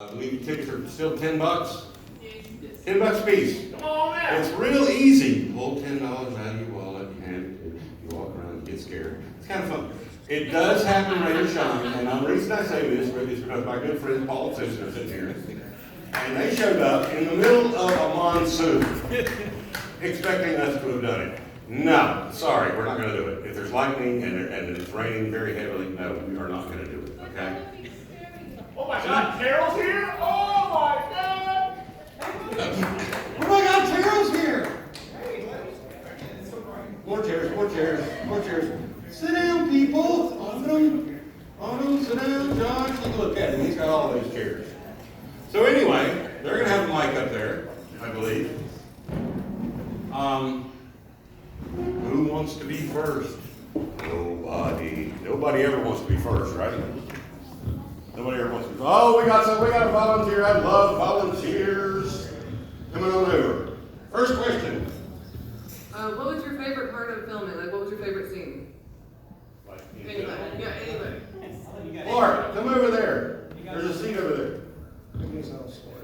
I believe tickets are still $10. $10 a piece. Come on now. It's real easy. Pull $10 out of your wallet, you hand it, you walk around, and get scared. It's kind of fun. It does happen, rain or shine, and the reason I say this is because my good friend Paul Simpson is sitting here, and they showed up in the middle of a monsoon, expecting us to have done it. No, sorry, we're not going to do it. If there's lightning and it's raining very heavily, no, we are not going to do it. Okay? Oh my God, Carol's here? Oh my God! Oh my God, Carol's here! More chairs, more chairs, more chairs. Sit down, people. Autumn, sit down. Josh, take a look at him. He's got all those chairs. So anyway, they're going to have a mic up there, I believe. Who wants to be first? Nobody. Nobody ever wants to be first, right? Nobody ever wants to be. Oh, we got a volunteer. I love volunteers. Coming on over. First question. What was your favorite part of filming? Like, what was your favorite scene? Anybody? Yeah, anybody. Mark, come over there. There's a seat over there. I guess I'll start.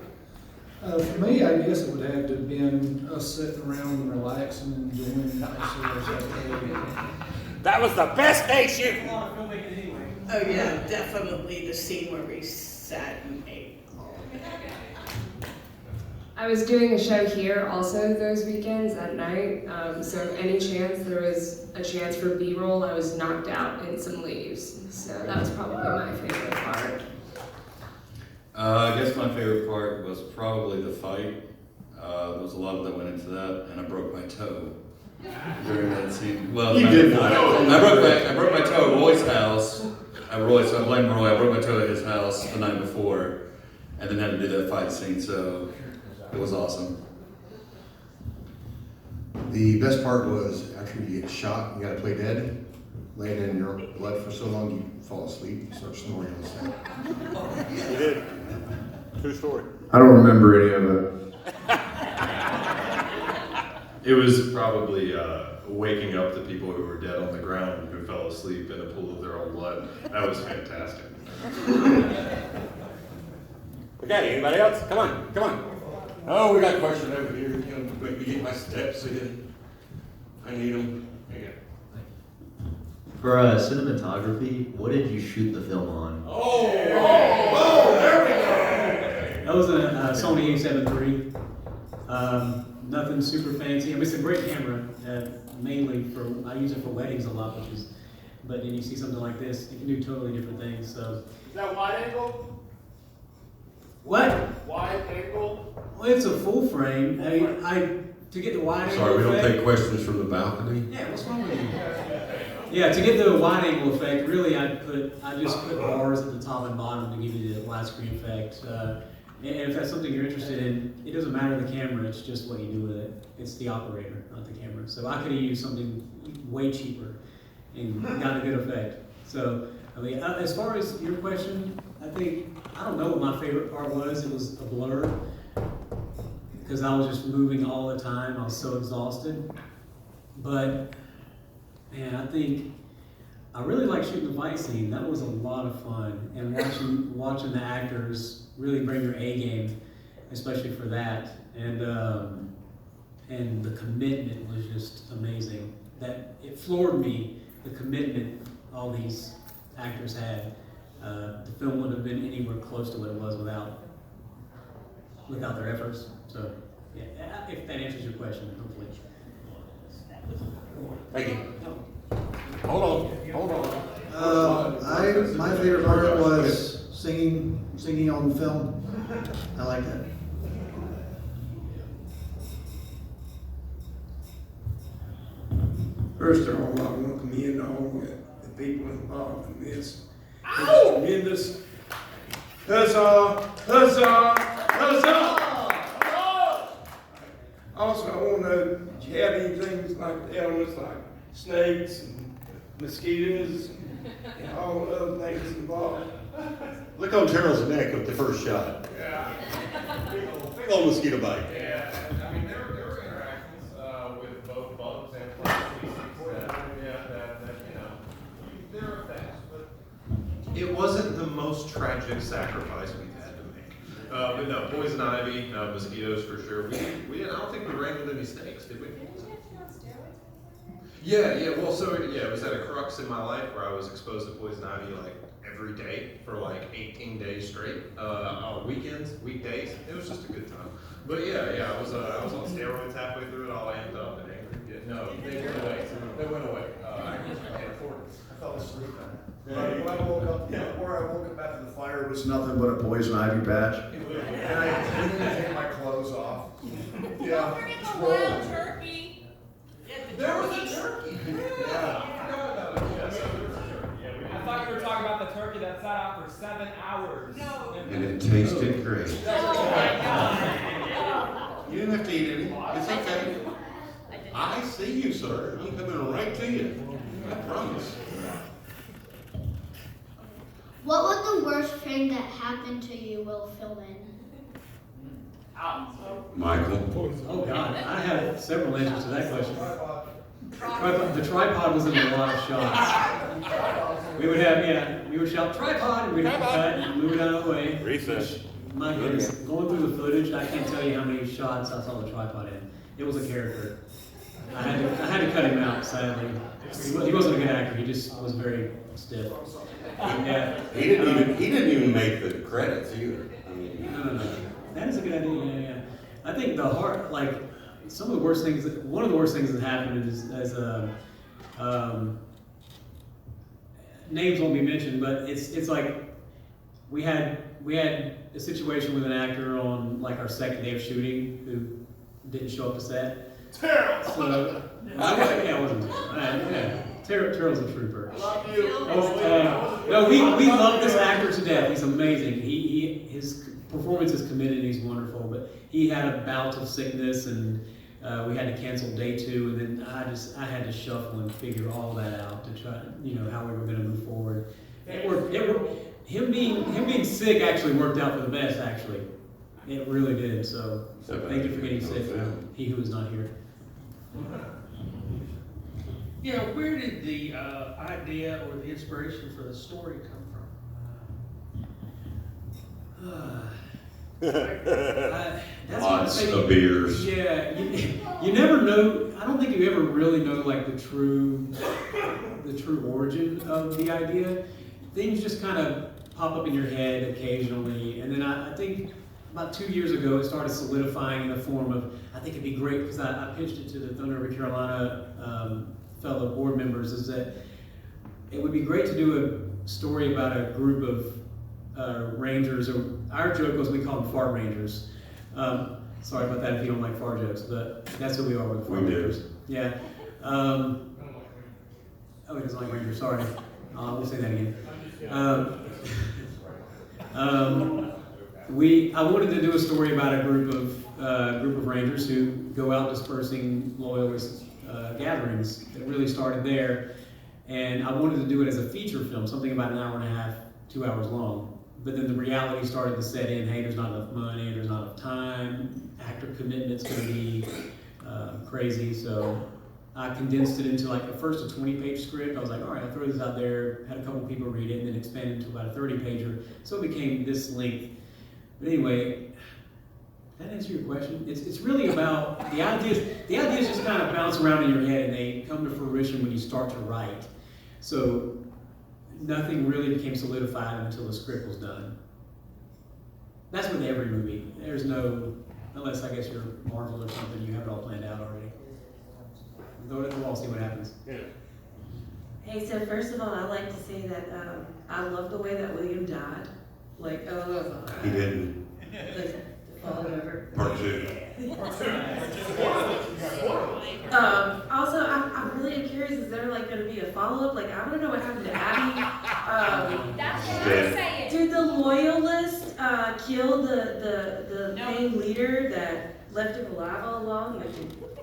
For me, I guess it would have to have been us sitting around and relaxing and enjoying the ice that day. That was the best day shoot. Oh yeah, definitely the scene where we sat and ate. I was doing a show here also those weekends at night, so if any chance there was a chance for B-roll, I was knocked out in some leaves. So that was probably my favorite part. I guess my favorite part was probably the fight. There was a lot that went into that, and I broke my toe during that scene. Well, You did not. I broke my toe at Roy's house. So I blame Roy. I broke my toe at his house the night before, and then had to do that fight scene. So it was awesome. The best part was after you get shot, you gotta play dead, laying in your blood for so long you fall asleep, you start snoring on the set. You did. True story. I don't remember any of it. It was probably waking up the people who were dead on the ground who fell asleep in a pool of their own blood. That was fantastic. Okay, anybody else? Come on. Oh, we got a question over here. Let me get my steps in. I need them. Hang on. For cinematography, what did you shoot the film on? Oh, there we go. That was a Sony A7 III. Nothing super fancy. I mean, it's a great camera. Mainly I use it for weddings a lot, but then you see something like this, it can do totally different things. So. Is that wide angle? What? Wide angle? Well, it's a full frame. I mean, to get the wide angle Sorry, we don't effect. take questions from the balcony. Yeah, what's wrong with you? Yeah, to get the wide angle effect, really, I just put bars at the top and bottom to give you the widescreen effect. And if that's something you're interested in, it doesn't matter the camera, it's just what you do with it. It's the operator, not the camera. So I could have used something way cheaper and got a good effect. So, I mean, as far as your question, I don't know what my favorite part was. It was a blur because I was just moving all the time. I was so exhausted. But, man, I really like shooting the fight scene. That was a lot of fun. And watching the actors really bring their A game, especially for that. And the commitment was just amazing. That it floored me, the commitment all these actors had. The film wouldn't have been anywhere close to what it was without their efforts. So, yeah, if that answers your question, hopefully. Thank you. Hold on. My favorite part was singing on the film. I like that. First of all, I want to commend all the people involved in this. It's tremendous. Huzzah! Huzzah! Huzzah! Also, I want to know, did you have any things like the elements like snakes and mosquitoes and all the other things involved? Look on Terrell's neck with the first shot. Yeah. Big old mosquito bite. Yeah. I mean, there were interactions with both bugs and plant species that you know, there are effects, but It wasn't the most tragic sacrifice we've had to make. But no, poison ivy, mosquitoes for sure. We didn't, I don't think we wrangled any snakes, did we? Yeah, well, so, yeah, it was at a crux in my life where I was exposed to poison ivy like every day for like 18 days straight, on weekends, weekdays. It was just a good time. But yeah, I was on steroids halfway through it, all amped up and angry. Yeah, no, they went away. They went away. I can't afford it. I fell asleep then. When I woke up, where I woke up after the fire was nothing but a poison ivy patch. And I didn't take my clothes off. Yeah. It's rolling. turkey. There was a turkey. Yeah, I forgot about it. Yeah, so there was a turkey. Yeah, we I thought you were talking about the turkey that sat out for 7 hours. No. And it tasted great. Oh my God. You didn't have to eat any. It's okay. I see you, sir. I'm coming right to you. I promise. What was the worst thing that happened to you while filming? Michael. Oh God, I have several answers to that question. The tripod was in a lot of shots. We would shout tripod, and we'd have to cut and move it out of the way. Recess. My goodness, going through the footage, I can't tell you how many shots I saw the tripod in. It was a character. I had to cut him out, sadly. He wasn't a good actor. He just was very stiff. Yeah. He didn't even make the credits either. I mean, No. That is a good idea. Yeah. I think some of the worst things. One of the worst things that happened is names won't be mentioned, but it's like we had a situation with an actor on like our second day of shooting who didn't show up to set. Terrible. So it wasn't Terrell's a trooper. Love you. No, we love this actor to death. He's amazing. His performance is committed and he's wonderful. But he had a bout of sickness and we had to cancel day 2. And then I had to shuffle and figure all that out to try, how we were going to move forward. Him being sick actually worked out for the best. Actually, it really did. So thank you for getting sick. He who is not here. Yeah, where did the idea or the inspiration for the story come from? Lots of beers. Yeah, you never know. I don't think you ever really know like the true origin of the idea. Things just kind of pop up in your head occasionally, and then I think about 2 years ago it started solidifying in the form of I think it'd be great because I pitched it to the Thunder River Carolina fellow board members is that it would be great to do a story about a group of rangers, or our joke was we call them fart rangers. Sorry about that if you don't like fart jokes, but that's who we are with fart rangers. Yeah. Oh, he doesn't like rangers, sorry. We'll say that again. I wanted to do a story about a group of rangers who go out dispersing loyalist gatherings. It really started there, and I wanted to do it as a feature film, something about an hour and a half, 2 hours long. But then the reality started to set in. Hey, there's not enough money, there's not enough time. Actor commitment's going to be crazy, so I condensed it into like first a 20-page script. I was like, all right, I'll throw this out there. Had a couple people read it, and then expanded to about a 30-pager. So it became this length. But anyway, did that answer your question? It's really about the ideas. The ideas just kind of bounce around in your head, and they come to fruition when you start to write. So nothing really became solidified until the script was done. That's with every movie. There's no, unless I guess you're Marvel or something, you have it all planned out already. Go to the wall, see what happens. Yeah. Hey, so first of all, I'd like to say that I love the way that William died. Like, He didn't. Fall over. Part 2. Also, I really am curious, is there like going to be a follow-up? Like, I want to know what happened to Abby. That's what I'm saying. Did the loyalist kill the main leader that left him alive all along? Like,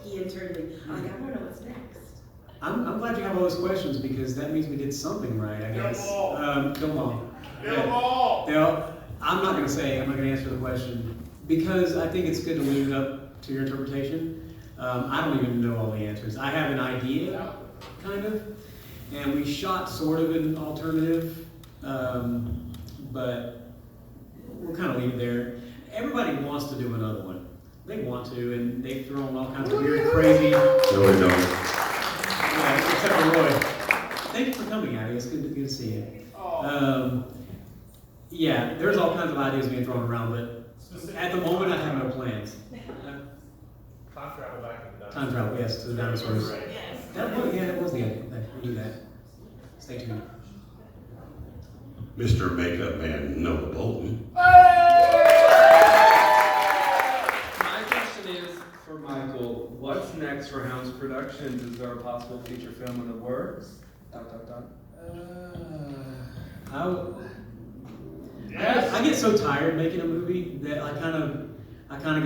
he internally, I want to know what's next. I'm glad you have all those questions because that means we did something right, I guess. Come on. I'm not going to answer the question because I think it's good to leave it up to your interpretation. I don't even know all the answers. I have an idea, kind of, and we shot sort of an alternative, but we'll kind of leave it there. everybody wants to do another one. They want to, and they've thrown all kinds of weird, crazy. No, we don't. Yeah, except for Roy. Thank you for coming, Abby. It's good to see you. Yeah, there's all kinds of ideas being thrown around, but at the moment I have no plans. Time travel back in the dinosaurs. Time travel, yes, to the dinosaurs. Yes. That was the idea. We'll do that. Stay tuned. Mr. Makeup Man Noah Bolton. My question is for Michael. What's next for Hounds Productions? Is there a possible feature film in the works? ... I get so tired making a movie that I kind of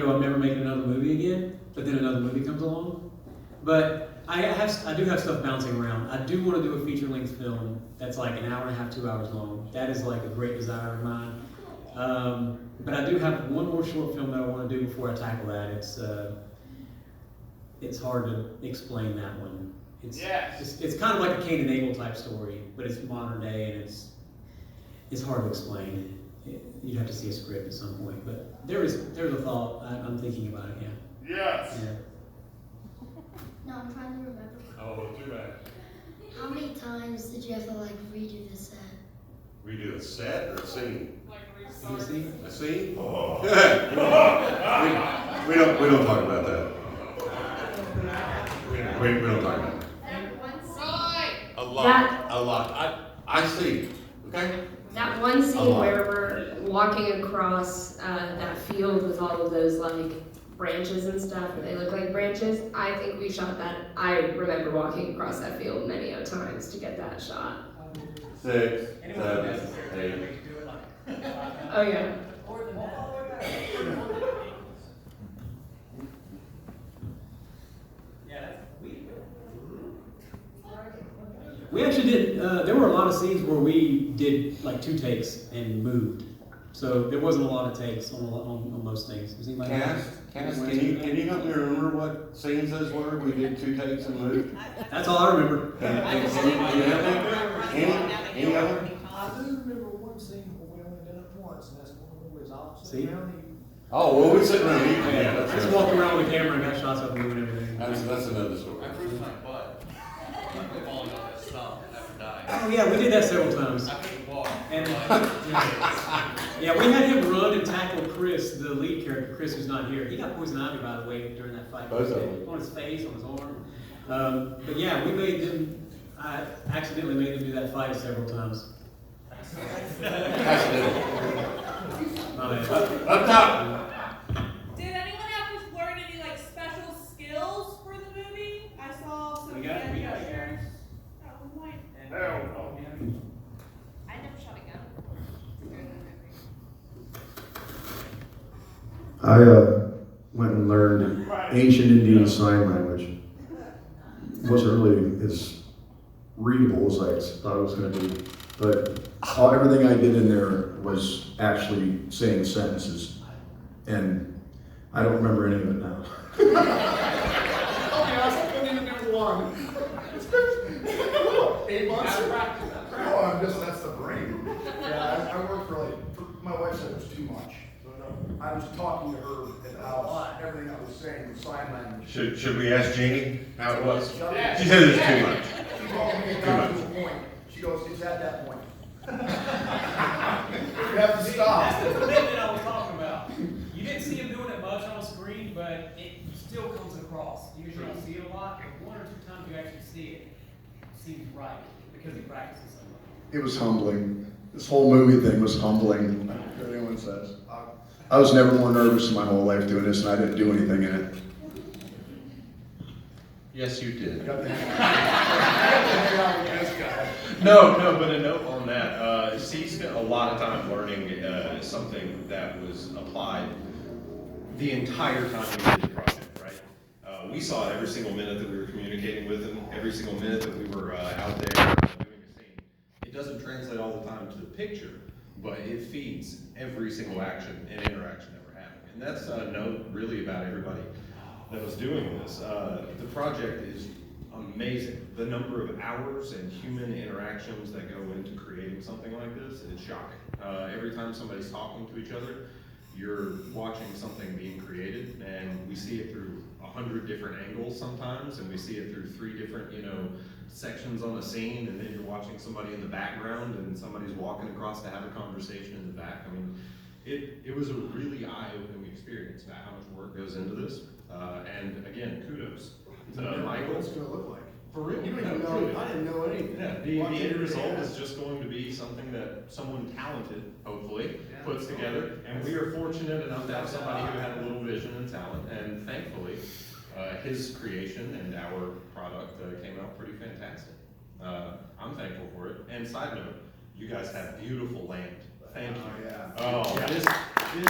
go, I'm never making another movie again. But then another movie comes along. But I do have stuff bouncing around. I do want to do a feature-length film that's like an hour and a half, 2 hours long. That is like a great desire of mine. But I do have one more short film that I want to do before I tackle that. It's hard to explain that one. It's kind of like a Cain and Abel type story, but it's modern day and it's hard to explain. You'd have to see a script at some point, but there's a thought. I'm thinking about it. Yeah. Yes. Yeah. No, I'm trying to remember. Oh, too bad. How many times did you have to like redo the set? Redo a set or a scene? You see? A scene? Oh. we don't talk about that. We don't talk about that. A lot. I see. Okay. That one scene where we're walking across that field with all of those like branches and stuff, and they look like branches. I think we shot that. I remember walking across that field many a times to get that shot. 6, 7, 8. Oh yeah. We actually did, there were a lot of scenes where we did like 2 takes and moved. So there wasn't a lot of takes on most things. Does anybody Cass, can you help me remember what scenes those were? We did 2 takes and moved. That's all I remember. Any other? I do remember one scene where we only did it once, and that's one where his officer. See? Oh, well, we sit around eating. Yeah, I just walked around with the camera and got shots of him and everything. That's another story. I bruised my butt. Falling off that stump after dying. Oh yeah, we did that several times. I couldn't walk. And yeah, we had him run and tackle Chris, the lead character, Chris, who's not here. He got poison ivy, by the way, during that fight. Both of them. On his face, on his arm. But yeah, I accidentally made them do that fight several times. Accidentally. Up top. Did anyone have to learn any like special skills for the movie? I saw some We got it, gestures. That was mine. Hell no. I never shot a gun. I went and learned ancient Indian sign language. It wasn't really as readable as I thought it was going to be, but everything I did in there was actually saying sentences, and I don't remember any of it now. Okay, I couldn't even do one. 8 months? That's the brain. Yeah, I worked for my wife said it was too much. I was talking to her at the house, everything I was saying was sign language. Should we ask Jeannie how it was? Yeah. She said it was too much. She told me it got to a point. She goes, it's at that point. You have to stop. That's the commitment I was talking about. You didn't see him doing it much on screen, but it still comes across. You usually don't see it a lot, but 1 or 2 times you actually see it. It seems right because he practices so much. It was humbling. This whole movie thing was humbling. Everyone says. I was never more nervous in my whole life doing this, and I didn't do anything in it. Yes, you did. No, but a note on that. C spent a lot of time learning something that was applied the entire time we did the project, right? We saw every single minute that we were communicating with him, every single minute that we were out there doing a scene. It doesnn't translate all the time to the picture, but it feeds every single action and interaction that we're having. And that's a note really about everybody that was doing this. The project is amazing. The number of hours and human interactions that go into creating something like this is shocking. Every time somebody's talking to each other, you're watching something being created, and we see it through 100 different angles sometimes, and we see it through 3 different, sections on a scene, and then you're watching somebody in the background, and somebody's walking across to have a conversation in the back. I mean, it was a really eye-opening experience about how much work goes into this. And again, kudos to Michael. What it's gonna look like. For real. You don't No, even know, truly. I didn't know anything. Yeah, the end result is just going to be something that someone talented, hopefully, puts together. And we are fortunate enough to have somebody who had a little vision and talent, and thankfully, his creation and our product came out pretty fantastic. I'm thankful for it. And side note, you guys have beautiful land. Thank you. This was, it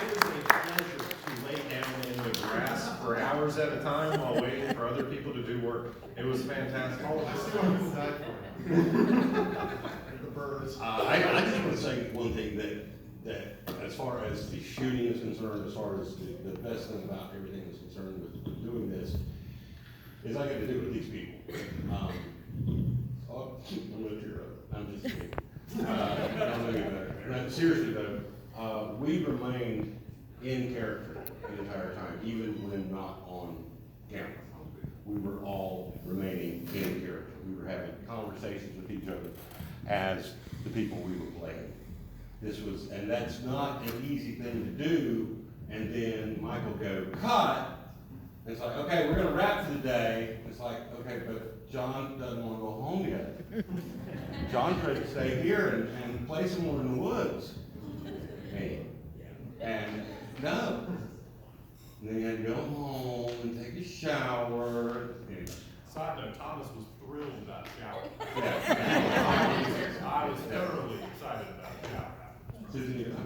was a pleasure to lay down in the grass for hours at a time while waiting for other people to do work. It was fantastic. The birds. I just want to say one thing, that as far as the shooting is concerned, as far as the best thing about everything is concerned with doing this, is I get to do it with these people. I'm gonna tear up. I'm just kidding. No, seriously though, we remained in character the entire time, even when not on camera. We were all remaining in character. We were having conversations with each other as the people we were playing. And that's not an easy thing to do, and then Michael go, cut! And it's like, okay, we're gonna wrap for the day. It's like, okay, but John doesn't wanna go home yet. John's ready to stay here and play some more in the woods. And no. And then you had to go home and take a shower. Anyway. Side note, Thomas was thrilled about shower. Yeah. I was thoroughly excited about shower. Susan, you know?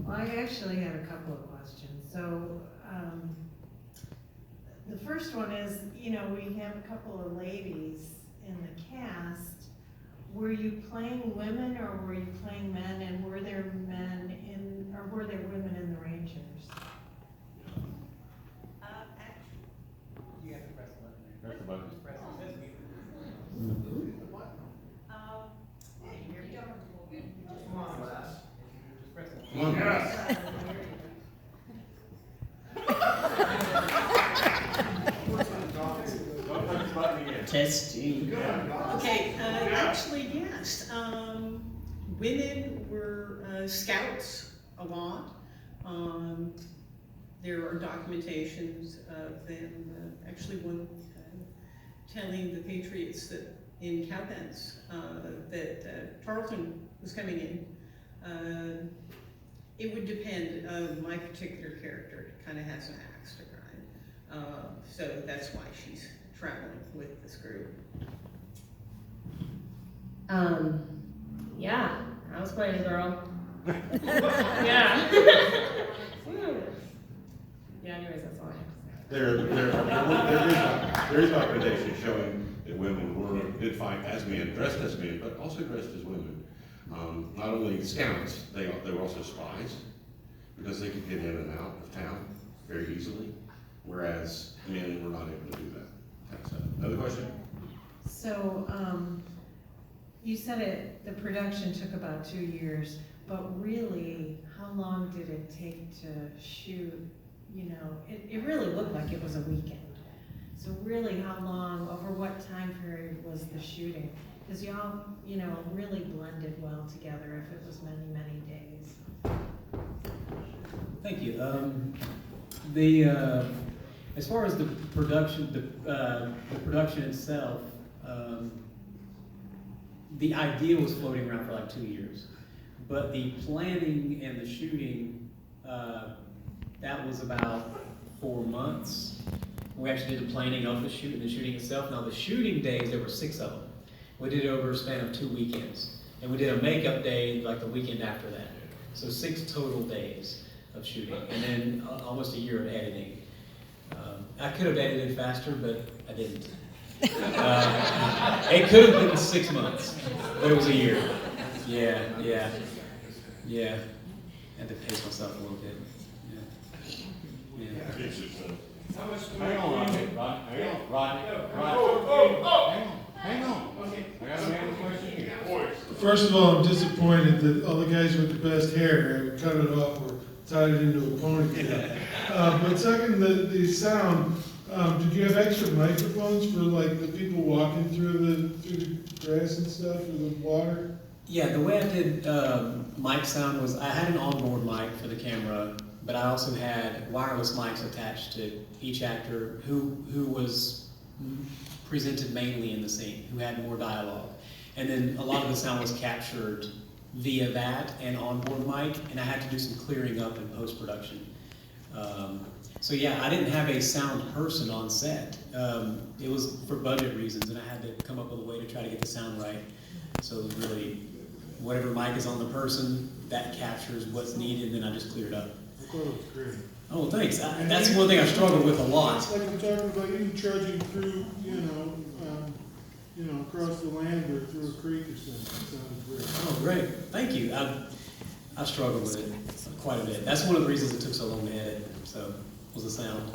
Well, I actually had a couple of questions. So, the first one is, we have a couple of ladies in the cast. Were you playing women or were you playing men, and were there were there women in the Rangers? You have to press the button there. Press the button. Just press it. Says mute. Come on, lass. Just press it. Come on, guys. Don't touch the button again. Testing. Okay, actually, yes. Women were scouts a lot. There are documentations of them, actually one telling the Patriots that in Cowpens that Tarleton was coming in. It would depend. My particular character kind of has an axe to grind. So that's why she's traveling with this group. Yeah, I was playing a girl. Yeah. Yeah, anyways, that's all I have to say. There is documentation showing that women did fight as men, dressed as men, but also dressed as women. Not only scouts, they were also spies, because they could get in and out of town very easily, whereas men were not able to do that. So, another question? So, you said the production took about 2 years, but really, how long did it take to shoot? It really looked like it was a weekend. So really, how long, over what time period was the shooting? Because y'all, really blended well together if it was many, many days. Thank you. As far as the production, the production itself, the idea was floating around for like 2 years, but the planning and the shooting, that was about 4 months. We actually did the planning of the shoot and the shooting itself. Now the shooting days, there were 6 of them. We did it over a span of 2 weekends, and we did a makeup day like the weekend after that. So 6 total days of shooting, and then almost a year of editing. I could have edited faster, but I didn't. It could have been 6 months, but it was a year. Yeah. I had to pace myself a little bit. Yeah. Hang on, Rodney. Hang on, Rodney. Hang on. Okay. I got another question here. First of all, I'm disappointed that all the guys with the best hair have cut it off or tied it into a ponytail. But second, the sound, did you have extra microphones for like the people walking through the grass and stuff or the water? Yeah, the way I did mic sound was I had an onboard mic for the camera, but I also had wireless mics attached to each actor who was presented mainly in the scene, who had more dialogue. And then a lot of the sound was captured via that and onboard mic, and I had to do some clearing up in post-production. So yeah, I didn't have a sound person on set. It was for budget reasons, and I had to come up with a way to try to get the sound right. So it was really, whatever mic is on the person, that captures what's needed, and then I just clear it up. I thought it was great. Oh, thanks. That's one thing I struggle with a lot. It's like I'm talking about you trudging through, across the land or through a creek or something. It sounds great. Oh, great. Thank you. I struggled with it quite a bit. That's one of the reasons it took so long to edit, so, was the sound.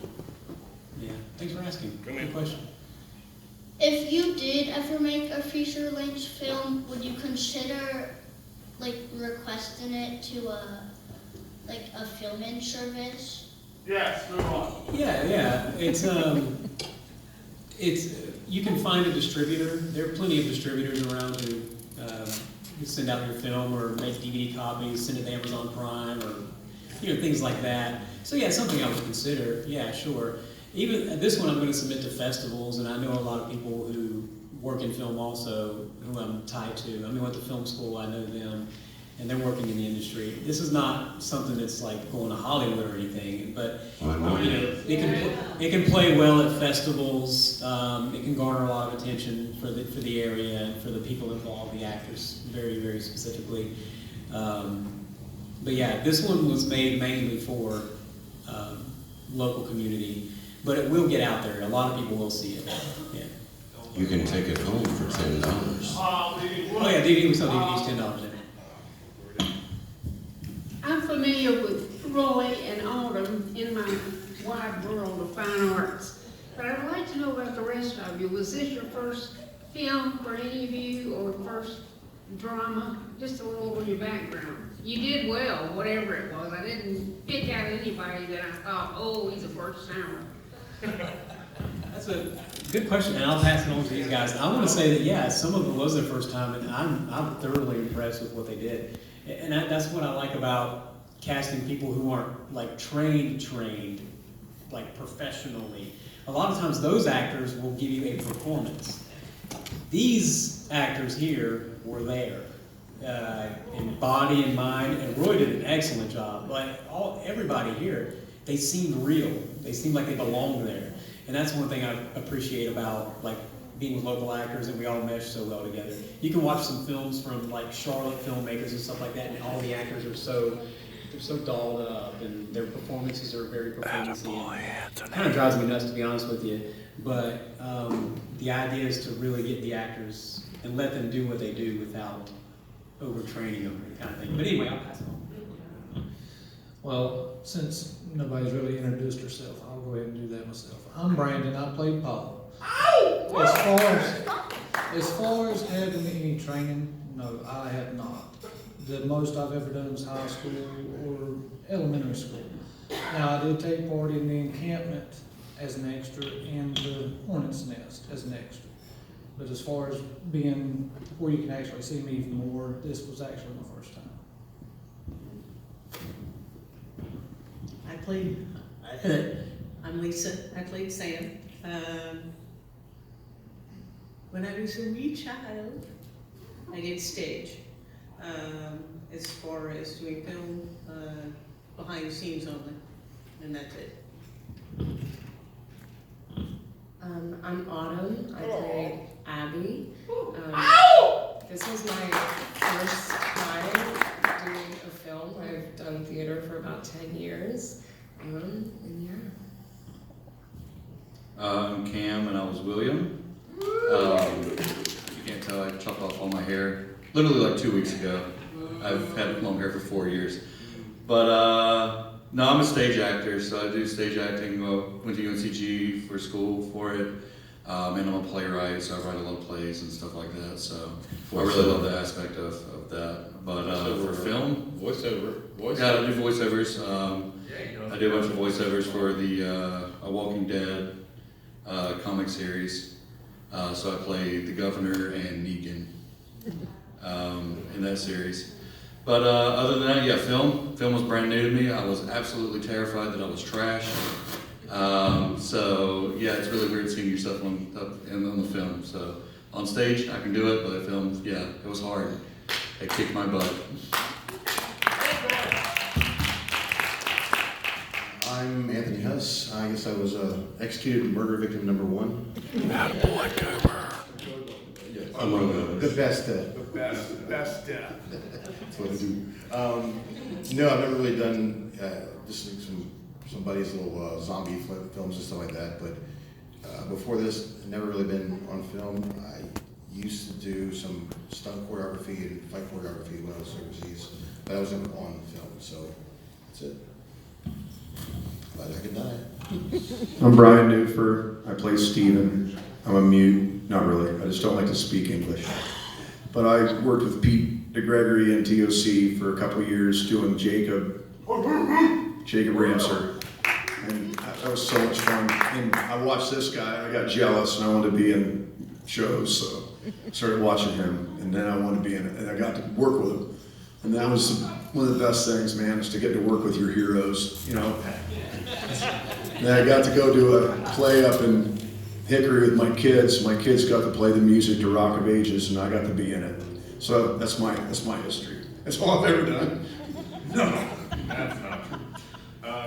Yeah, thanks for asking. Good question. If you did ever make a feature-length film, would you consider requesting it to a filming service? Yes, move on. Yeah. It's you can find a distributor. There are plenty of distributors around who send out your film or make DVD copies, send it to Amazon Prime or things like that. So yeah, it's something I would consider. Yeah, sure. Even this one I'm going to submit to festivals, and I know a lot of people who work in film also who I'm tied to. I went to film school, I know them, and they're working in the industry. This is not something that's like going to Hollywood or anything, but it can play well at festivals. It can garner a lot of attention for the area and for the people involved, the actors, very, very specifically. But yeah, this one was made mainly for local community, but it will get out there. A lot of people will see it. Yeah. You can take it home for $10. Oh yeah, DVD. We sell DVDs $10. I'm familiar with Roy and Autumn in my wide world of fine arts, but I'd like to know about the rest of you. Was this your first film for any of you, or first drama? Just a little on your background. You did well, whatever it was. I didn't pick out anybody that I thought, oh, he's a first timer. That's a good question, and I'll pass it on to these guys. I want to say that, yeah, some of it was their first time, and I'm thoroughly impressed with what they did. And that's what I like about casting people who aren't like trained like professionally. A lot of times those actors will give you a performance. These actors here were there in body and mind, and Roy did an excellent job. Like everybody here, they seemed real. They seemed like they belonged there. And that's one thing I appreciate about like being with local actors, and we all mesh so well together. You can watch some films from like Charlotte filmmakers and stuff like that, and all the actors are they're so dolled up, and their performances are very performance-y. It kind of drives me nuts, to be honest with you. But the idea is to really get the actors and let them do what they do without overtraining them, kind of thing. But anyway, I'll pass it on. Well, since nobody's really introduced herself, I'll go ahead and do that myself. I'm Brandon. I played Paul. As far as having any training, no, I have not. The most I've ever done was high school or elementary school. Now, I did take part in the encampment as an extra and the Hornet's Nest as an extra. But as far as being where you can actually see me even more, this was actually my first time. I'm Lisa. I played Sam. When I was a wee child, I did stage. As far as doing film, behind the scenes only, and that's it. I'm Autumn. I played Abby. This was my first time doing a film. I've done theater for about 10 years. And yeah. I'm Cam, and I was William. If you can't tell, I chopped off all my hair literally like 2 weeks ago. I've had long hair for 4 years. But no, I'm a stage actor, so I do stage acting. Went to UNCG for school for it. And I'm a playwright, so I write a lot of plays and stuff like that. So I really love the aspect of that. But for film, voiceover. Yeah, I do voiceovers. I do a bunch of voiceovers for the A Walking Dead comic series. So I play the Governor and Negan in that series. But other than that, yeah, film was brand new to me. I was absolutely terrified that I was trash. So yeah, it's really weird seeing yourself on the film. So on stage, I can do it, but film, yeah, it was hard. It kicked my butt. I'm Anthony Huss. I guess I was executed murder victim number 1. Attaboy, Cooper. Among the best. Best death. That's what I do. No, I've never really done just like some buddies' little zombie films and stuff like that. But before this, I've never really been on film. I used to do some stunt choreography and fight choreography when I was overseas, but I wasn't on film. So that's it. Glad I could die. I'm Brian Newfer. I play Steven. I'm a mute. Not really. I just don't like to speak English. But I worked with Pete DeGregory and TOC for a couple of years doing Jacob Ramser. And that was so much fun. And I watched this guy, and I got jealous, and I wanted to be in shows, so I started watching him, and then I wanted to be in it, and I got to work with him. And that was one of the best things, man, is to get to work with your heroes, you know. And I got to go do a play up in Hickory with my kids. My kids got to play the music to Rock of Ages, and I got to be in it. So that's my history. That's all I've ever done. No. That's not true.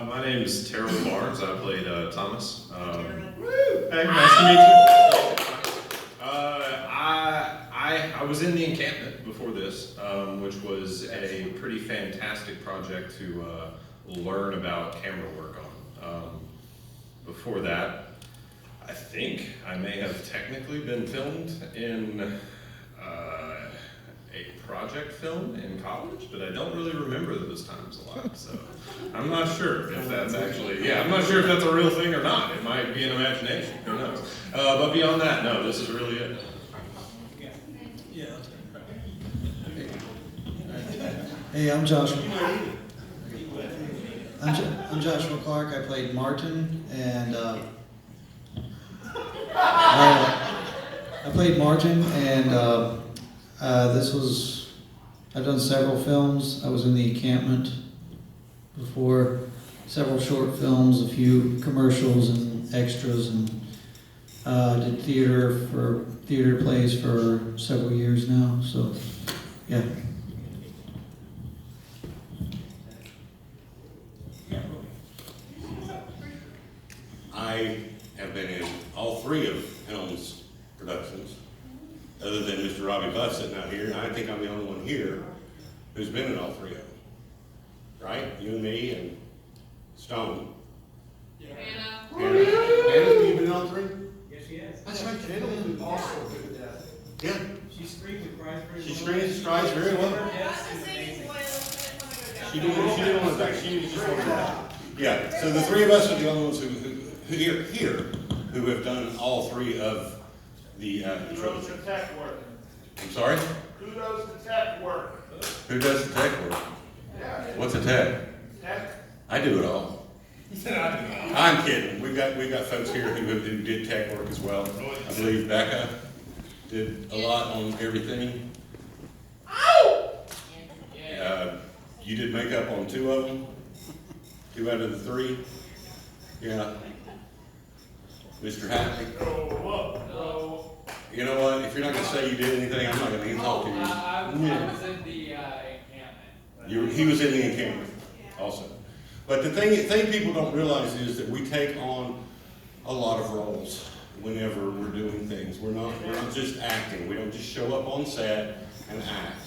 My name is Terrell Barnes. I played Thomas. Hey, nice to meet you. I was in the encampment before this, which was a pretty fantastic project to learn about camera work on. Before that, I think I may have technically been filmed in a project film in college, but I don't really remember those times a lot, so I'm not sure if that's actually, I'm not sure if that's a real thing or not. It might be an imagination, who knows. But beyond that, no, this is really it. Hey, I'm Joshua. I'm Joshua Clark. I played Martin, and I've done several films. I was in the encampment before, several short films, a few commercials and extras, and did theater plays for several years now. So, yeah. I have been in all 3 of Helm's productions, other than Mr. Robbie Buff sitting out here, and I think I'm the only one here who's been in all 3 of them. Right? You and me and Stone. Yeah. Hannah, you been in all 3? Yes, she has. That's right, Hannah. Also good at that. Yeah. She screams and cries very well. She screams and cries very well. She didn't want to die. She just wanted to die. Yeah, so the 3 of us are the only ones who here who have done all 3 of the Who does the tech work? I'm sorry? Who does the tech work? Who does the tech work? Yeah. What's a tech? Tech? I do it all. He said I do it all. I'm kidding. We got folks here who did tech work as well. I believe Becca did a lot on everything. You did makeup on 2 of them. 2 out of the 3. Yeah. Mr. Happy. You know what? If you're not going to say you did anything, I'm not going to even talk to you. I was in the encampment. He was in the encampment also. But the thing people don't realize is that we take on a lot of roles whenever we're doing things. We're not just acting. We don't just show up on set and act.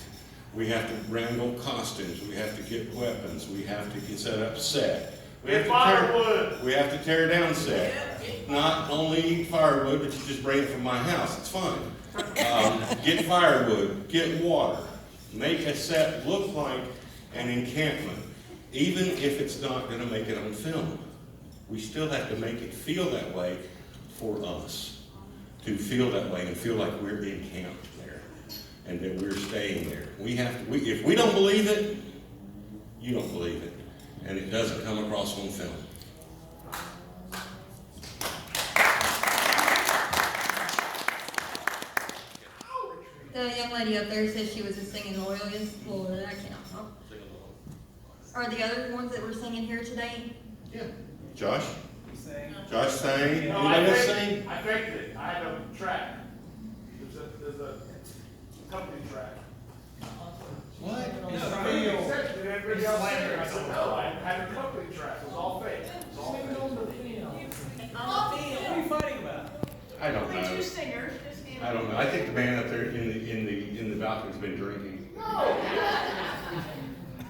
We have to wrangle costumes. We have to get weapons. We have to set up set. We have to tear down set. Not only eat firewood, but you just bring it from my house. It's fine. Get firewood. Get water. Make a set look like an encampment. Even if it's not going to make it on film, we still have to make it feel that way for us. to feel that way and feel like we're encamped there and that we're staying there. We have to, if we don't believe it, you don't believe it. And it doesn't come across on film. The young lady up there said she was just singing Loyalist. Well, did that count, huh? Are the other ones that were singing here today? Yeah. Josh? Josh sang. No, Anybody else sing? I faked it. I had a track. There's a company track. What? Everybody else sang. I said, no, I had a company track. It was all fake. It was all fake. What are you fighting about? I don't know. The two singers just came. I don't know. I think the man up there in the balcony's been drinking. No.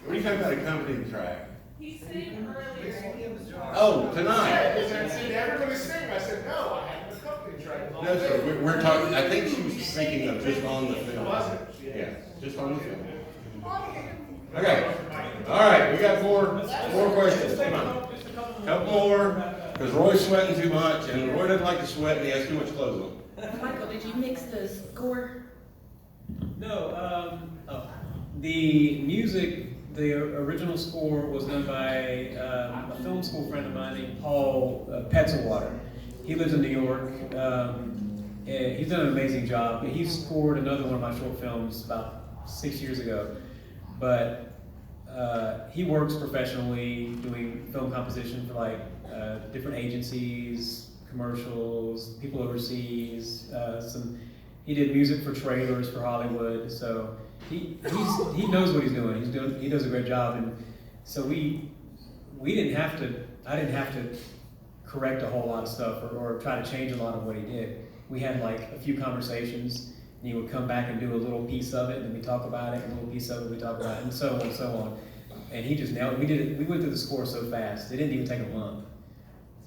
What are you talking about, a company track? He sang earlier. Oh, tonight. Everybody sang. I said, no, I had a company track. It was all No, sir, fake. we're talking, I think she was speaking of just on the film. Was it? Yeah, just on the film. Okay, all right, we got four questions, come on. Couple more, because Roy's sweating too much, and Roy doesn't like to sweat, and he has too much clothes on. Michael, did you mix the score? No, the music, the original score was done by a film school friend of mine named Paul Petzelwater. He lives in New York. And he's done an amazing job. He scored another one of my short films about 6 years ago. But he works professionally doing film composition for like different agencies, commercials, people overseas. He did music for trailers for Hollywood. So he knows what he's doing. He does a great job. And so we didn't have to. I didn't have to correct a whole lot of stuff or try to change a lot of what he did. We had like a few conversations, and he would come back and do a little piece of it, and we talk about it, and a little piece of it, we talk about it, and so on and so on. And he just nailed it. We did it. We went through the score so fast. It didn't even take a month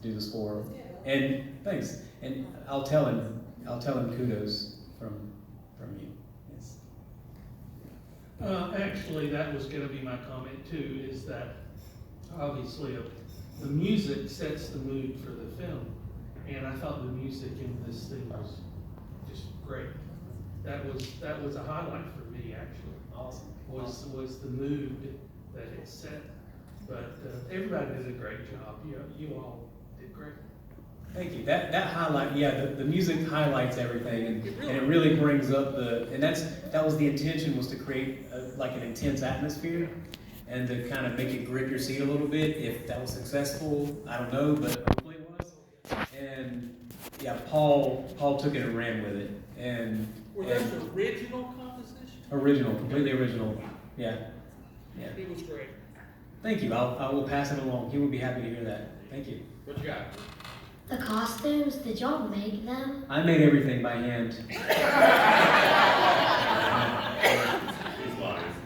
to do the score. And thanks. And I'll tell him kudos from you. Yes. Actually, that was gonna be my comment too, is that obviously the music sets the mood for the film. And I thought the music in this thing was just great. That was a highlight for me, actually. Awesome. Was the mood that it set. But everybody did a great job. You all did great. Thank you. That highlight, yeah, the music highlights everything, and it really brings up that was the intention, was to create like an intense atmosphere, and to kind of make it grip your seat a little bit. If that was successful, I don't know, but hopefully it was. And yeah, Paul took it and ran with it, and That's the original composition? Original, completely original. Yeah. It was great. Thank you. I will pass it along. He would be happy to hear that. Thank you. What you got? The costumes, did y'all make them? I made everything by hand.